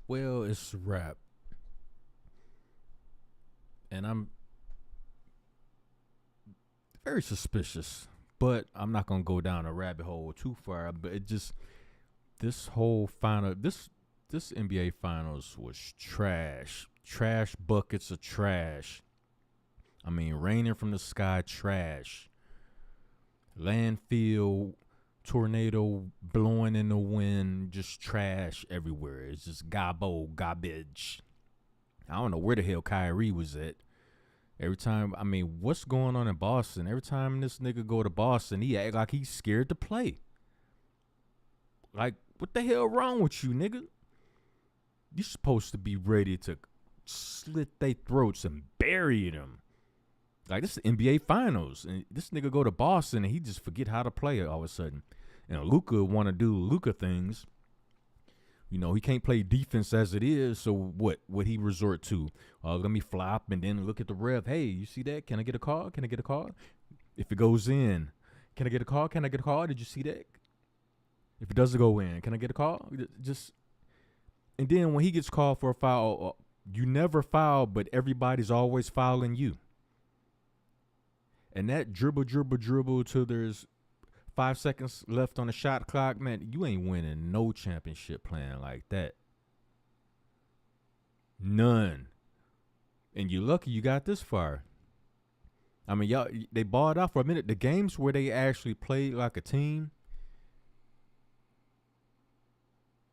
Well, it's rap, and I'm very suspicious. But I'm not gonna go down a rabbit hole too far. But it just this whole final this NBA finals was trash. Trash buckets of trash. I mean, raining from the sky, trash. Landfill, tornado blowing in the wind, just trash everywhere. It's just garbage. I don't know where the hell Kyrie was at. Every time, I mean, what's going on in Boston? Every time this nigga go to Boston, he act like he's scared to play. Like, what the hell wrong with you, nigga? You supposed to be ready to slit their throats and bury them. Like, this is NBA Finals, and this nigga go to Boston and he just forget how to play all of a sudden. And Luka want to do Luka things. You know, he can't play defense as it is, so what would he resort to? Let me flop and then look at the ref. Hey, you see that? Can I get a call? Can I get a call? If it goes in, can I get a call? Can I get a call? Did you see that? If it doesn't go in, can I get a call? Just and then when he gets called for a foul, you never foul, but everybody's always fouling you. And that dribble till there's 5 seconds left on the shot clock, man, you ain't winning no championship playing like that. None. And you're lucky you got this far. I mean, y'all, they balled out for a minute. The games where they actually played like a team,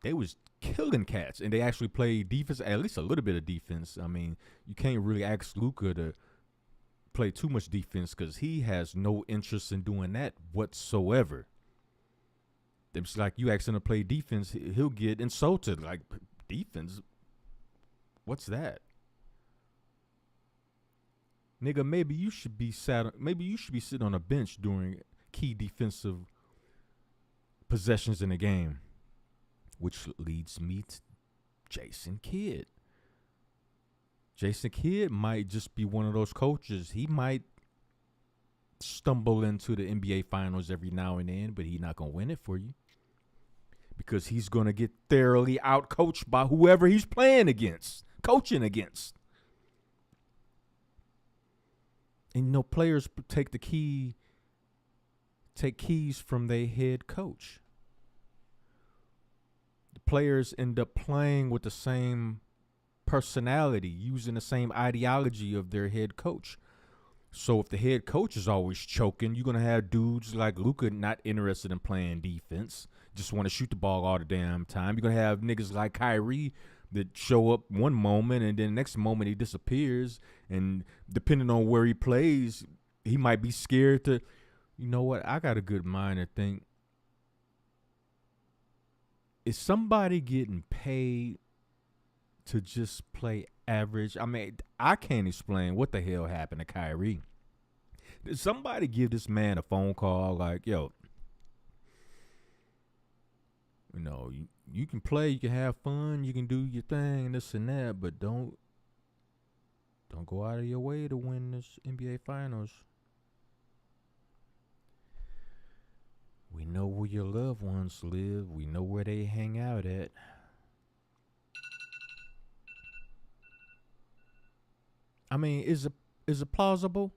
they was killing cats, and they actually played defense, at least a little bit of defense. I mean, you can't really ask Luka to play too much defense because he has no interest in doing that whatsoever. It's like you ask him to play defense, he'll get insulted. Like, defense? What's that? Nigga, maybe you should be sitting on a bench during key defensive possessions in the game. Which leads me to Jason Kidd. Jason Kidd might just be one of those coaches. He might stumble into the NBA Finals every now and then, but he's not going to win it for you. Because he's going to get thoroughly out-coached by whoever he's playing against, coaching against. And, you know, players take keys from their head coach. The players end up playing with the same personality, using the same ideology of their head coach. So if the head coach is always choking, you're going to have dudes like Luka not interested in playing defense, just want to shoot the ball all the damn time. You're going to have niggas like Kyrie that show up one moment and then the next moment he disappears. And depending on where he plays, he might be scared to, you know what, I got a good mind to think, is somebody getting paid to just play average? I mean, I can't explain what the hell happened to Kyrie. Did somebody give this man a phone call like, yo, you know, you can play, you can have fun, you can do your thing, and this and that, but don't go out of your way to win this NBA Finals. We know where your loved ones live. We know where they hang out at. I mean, is it plausible?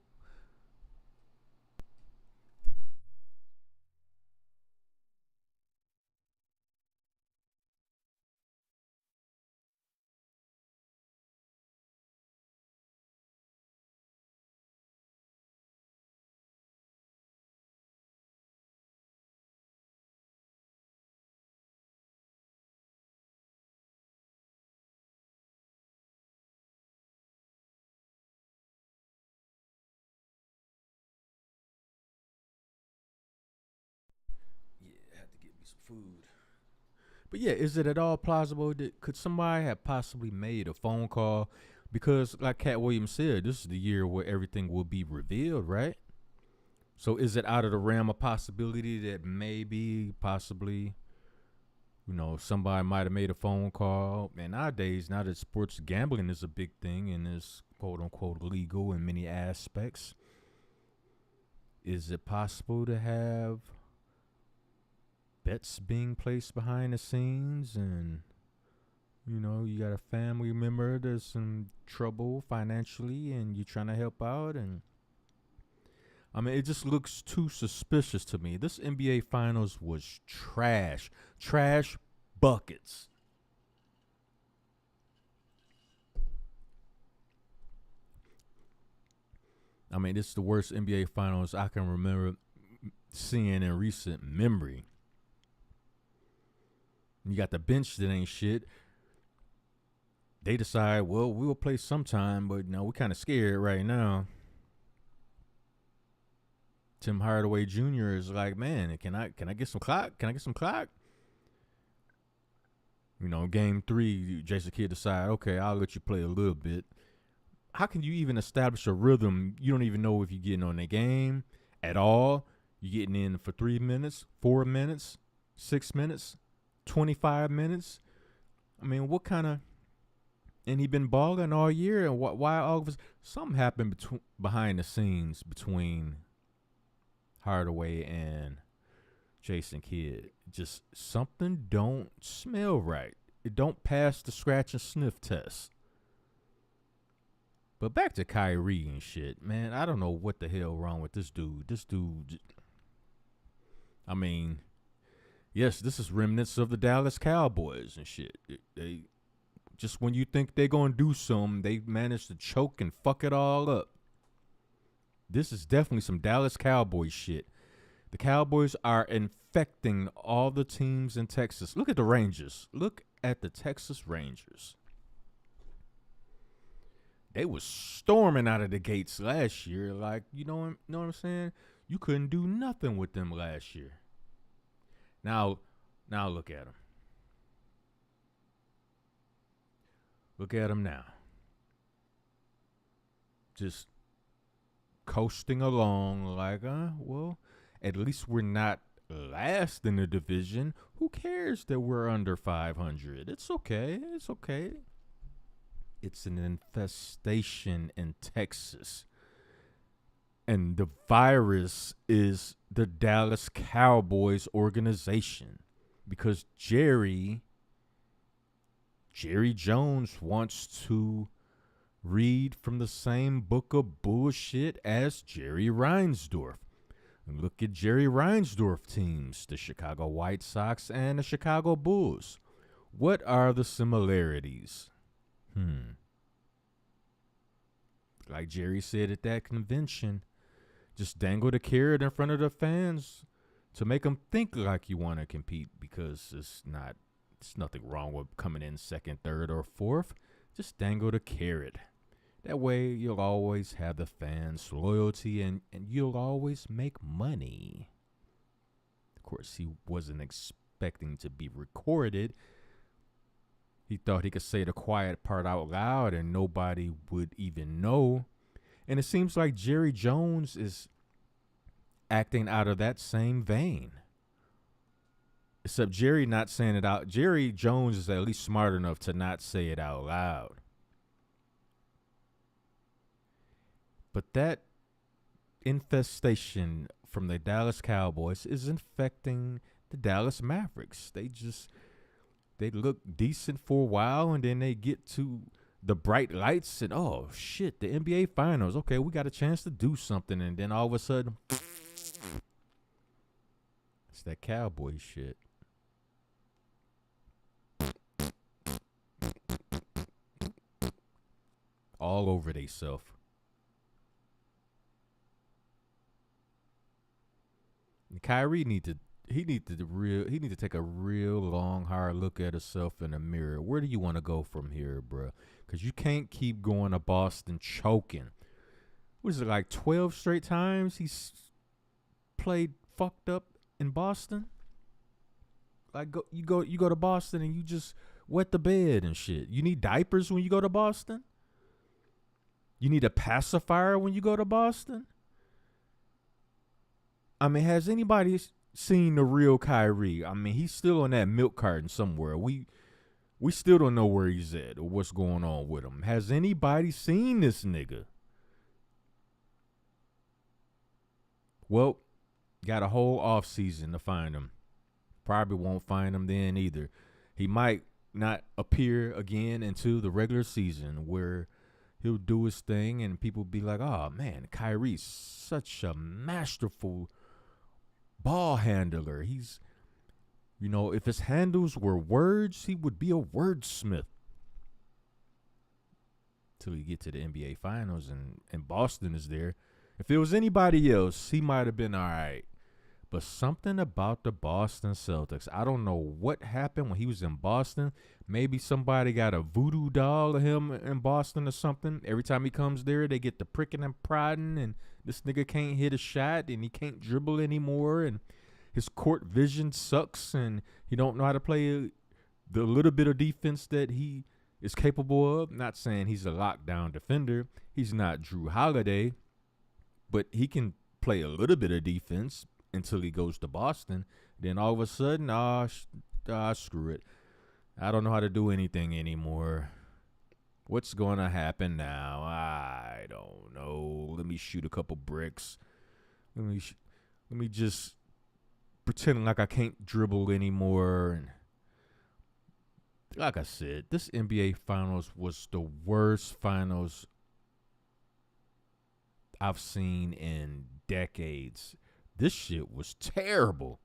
Yeah, I have to get me some food. But yeah, is it at all plausible that could somebody have possibly made a phone call? Because like Cat Williams said, this is the year where everything will be revealed, right? So is it out of the realm of possibility that maybe, possibly, you know, somebody might have made a phone call? And nowadays, now that sports gambling is a big thing and is quote unquote legal in many aspects, is it possible to have bets being placed behind the scenes and You know, you got a family member that's in trouble financially and you're trying to help out. And I mean, it just looks too suspicious to me. This NBA Finals was trash. Trash buckets. I mean, it's the worst NBA Finals I can remember seeing in recent memory. You got the bench that ain't shit. They decide, well, we'll play sometime, but no, we're kind of scared right now. Tim Hardaway Jr. is like, man, can I get some clock? Can I get some clock? You know, game 3, Jason Kidd decide, okay, I'll let you play a little bit. How can you even establish a rhythm? You don't even know if you're getting on the game at all. You're getting in for 3 minutes, 4 minutes, 6 minutes, 25 minutes. I mean, what kind of... And he been balling all year, and why all of us... Something happened behind the scenes between Hardaway and Jason Kidd. Just something don't smell right. It don't pass the scratch and sniff test. But back to Kyrie and shit, man. I don't know what the hell wrong with this dude. I mean, yes, this is remnants of the Dallas Cowboys and shit. They just when you think they're gonna do something, they manage to choke and fuck it all up. This is definitely some Dallas Cowboys shit. The Cowboys are infecting all the teams in Texas. Look at the Rangers. Look at the Texas Rangers. They was storming out of the gates last year. Like, you know what I'm saying? You couldn't do nothing with them last year. Now look at them. Look at them now. Just coasting along like, well, at least we're not last in the division. Who cares that we're under 500? It's okay. It's okay. It's an infestation in Texas. And the virus is the Dallas Cowboys organization. Because Jerry Jones wants to read from the same book of bullshit as Jerry Reinsdorf. Look at Jerry Reinsdorf teams, the Chicago White Sox and the Chicago Bulls. What are the similarities? Like Jerry said at that convention, just dangle the carrot in front of the fans to make them think like you want to compete, because it's nothing wrong with coming in second, third, or fourth. Just dangle the carrot. That way you'll always have the fans' loyalty and you'll always make money. Of course, he wasn't expecting to be recorded. He thought he could say the quiet part out loud and nobody would even know. And it seems like Jerry Jones is acting out of that same vein. Except Jerry not saying it out. Jerry Jones is at least smart enough to not say it out loud. But that infestation from the Dallas Cowboys is infecting the Dallas Mavericks. They look decent for a while, and then they get to the bright lights, and oh shit, the NBA Finals. Okay, we got a chance to do something, and then all of a sudden, it's that Cowboy shit. All over they self. And Kyrie need to take a real long, hard look at himself in the mirror. Where do you want to go from here, bro? Because you can't keep going to Boston choking. What is it, like 12 straight times he's played fucked up in Boston? Like you go to Boston and you just wet the bed and shit. You need diapers when you go to Boston? You need a pacifier when you go to Boston? I mean, has anybody seen the real Kyrie? I mean, he's still on that milk carton somewhere. We still don't know where he's at or what's going on with him. Has anybody seen this nigga? Well, got a whole off season to find him. Probably won't find him then either. He might not appear again until the regular season, where he'll do his thing and people be like, "Oh man, Kyrie's such a masterful ball handler. He's, if his handles were words, he would be a wordsmith." Till you get to the NBA Finals and Boston is there. If it was anybody else, he might have been all right. But something about the Boston Celtics, I don't know what happened when he was in Boston. Maybe somebody got a voodoo doll of him in Boston or something. Every time he comes there, they get the pricking and prodding, and this nigga can't hit a shot, and he can't dribble anymore, and his court vision sucks, and he don't know how to play the little bit of defense that he is capable of. Not saying he's a lockdown defender. He's not Drew Holiday, but he can play a little bit of defense until he goes to Boston. Then all of a sudden, screw it. I don't know how to do anything anymore. What's going to happen now? I don't know. Let me shoot a couple bricks. Let me just pretend like I can't dribble anymore. And like I said, this NBA Finals was the worst finals I've seen in decades. This shit was terrible.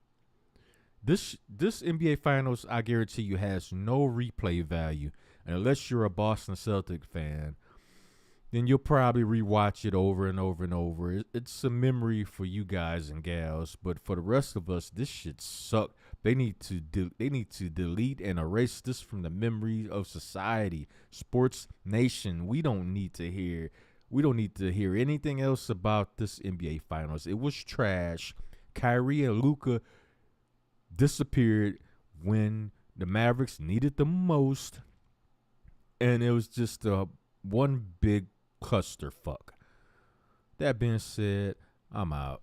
This NBA Finals, I guarantee you, has no replay value. And unless you're a Boston Celtic fan, then you'll probably rewatch it over and over and over. It's a memory for you guys and gals, but for the rest of us, this shit sucked. They need to delete and erase this from the memory of society. Sports Nation, we don't need to hear anything else about this NBA Finals. It was trash. Kyrie and Luka disappeared when the Mavericks needed them most, and it was just one big clusterfuck. That being said, I'm out.